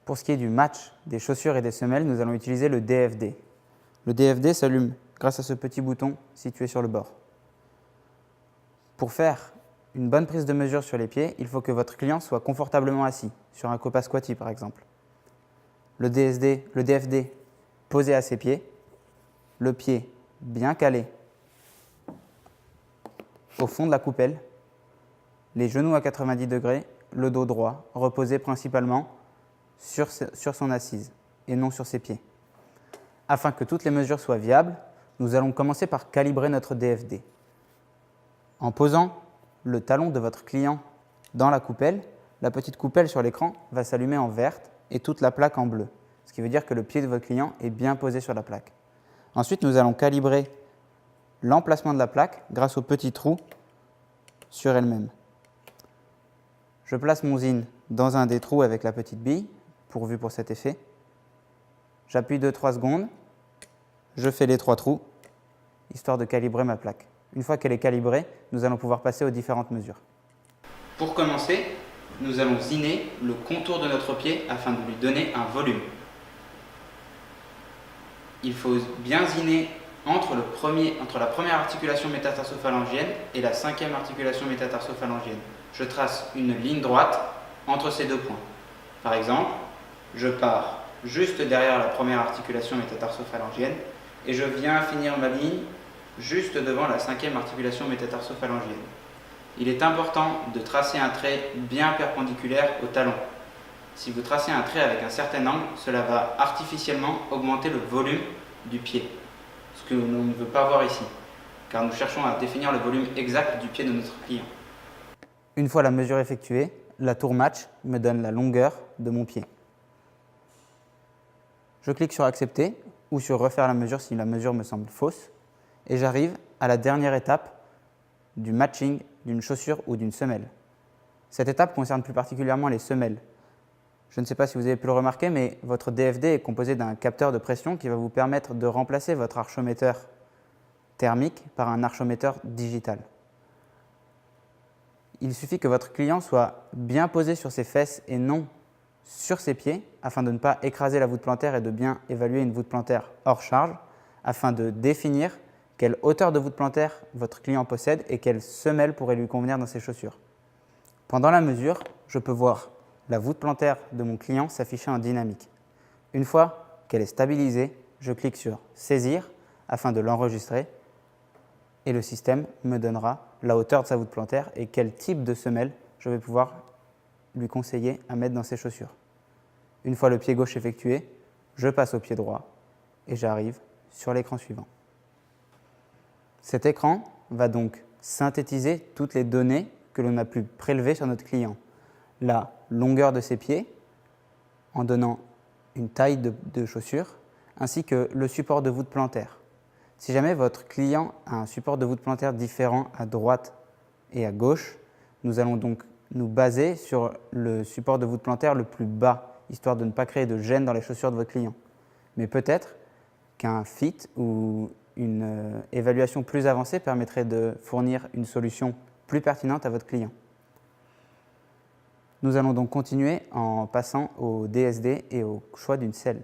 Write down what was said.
Pour ce qui est du match des chaussures et des semelles, nous allons utiliser le DFD. Le DFD s'allume grâce à ce petit bouton situé sur le bord. Pour faire une bonne prise de mesure sur les pieds, il faut que votre client soit confortablement assis, sur un Copa Squatty par exemple. Le DFD posé à ses pieds, le pied bien calé au fond de la coupelle, les genoux à 90 degrés, le dos droit, reposé principalement sur son assise et non sur ses pieds. Afin que toutes les mesures soient viables, nous allons commencer par calibrer notre DFD. En posant le talon de votre client dans la coupelle, la petite coupelle sur l'écran va s'allumer en verte et toute la plaque en bleu, ce qui veut dire que le pied de votre client est bien posé sur la plaque. Ensuite, nous allons calibrer l'emplacement de la plaque grâce au petit trou sur elle-même. Je place mon zine dans un des trous avec la petite bille, pourvu pour cet effet. J'appuie 2-3 secondes, je fais les 3 trous, histoire de calibrer ma plaque. Une fois qu'elle est calibrée, nous allons pouvoir passer aux différentes mesures. Pour commencer, nous allons ziner le contour de notre pied afin de lui donner un volume. Il faut bien ziner entre la première articulation métatarso-phalangienne et la 5e articulation métatarso-phalangienne. Je trace une ligne droite entre ces deux points. Par exemple, je pars juste derrière la première articulation métatarso-phalangienne et je viens finir ma ligne juste devant la 5e articulation métatarso-phalangienne. Il est important de tracer un trait bien perpendiculaire au talon. Si vous tracez un trait avec un certain angle, cela va artificiellement augmenter le volume du pied, ce que l'on ne veut pas voir ici, car nous cherchons à définir le volume exact du pied de notre client. Une fois la mesure effectuée, la tour match me donne la longueur de mon pied. Je clique sur accepter ou sur refaire la mesure si la mesure me semble fausse et j'arrive à la dernière étape du matching d'une chaussure ou d'une semelle. Cette étape concerne plus particulièrement les semelles. Je ne sais pas si vous avez pu le remarquer, mais votre DFD est composé d'un capteur de pression qui va vous permettre de remplacer votre archométeur thermique par un archométeur digital. Il suffit que votre client soit bien posé sur ses fesses et non sur ses pieds afin de ne pas écraser la voûte plantaire et de bien évaluer une voûte plantaire hors charge afin de définir quelle hauteur de voûte plantaire votre client possède et quelle semelle pourrait lui convenir dans ses chaussures. Pendant la mesure, je peux voir la voûte plantaire de mon client s'afficher en dynamique. Une fois qu'elle est stabilisée, je clique sur « Saisir » afin de l'enregistrer et le système me donnera la hauteur de sa voûte plantaire et quel type de semelle je vais pouvoir lui conseiller à mettre dans ses chaussures. Une fois le pied gauche effectué, je passe au pied droit et j'arrive sur l'écran suivant. Cet écran va donc synthétiser toutes les données que l'on a pu prélever sur notre client. La longueur de ses pieds, en donnant une taille de chaussure, ainsi que le support de voûte plantaire. Si jamais votre client a un support de voûte plantaire différent à droite et à gauche, nous allons donc nous baser sur le support de voûte plantaire le plus bas, histoire de ne pas créer de gêne dans les chaussures de votre client. Mais peut-être qu'un fit ou une évaluation plus avancée permettrait de fournir une solution plus pertinente à votre client. Nous allons donc continuer en passant au DSD et au choix d'une selle.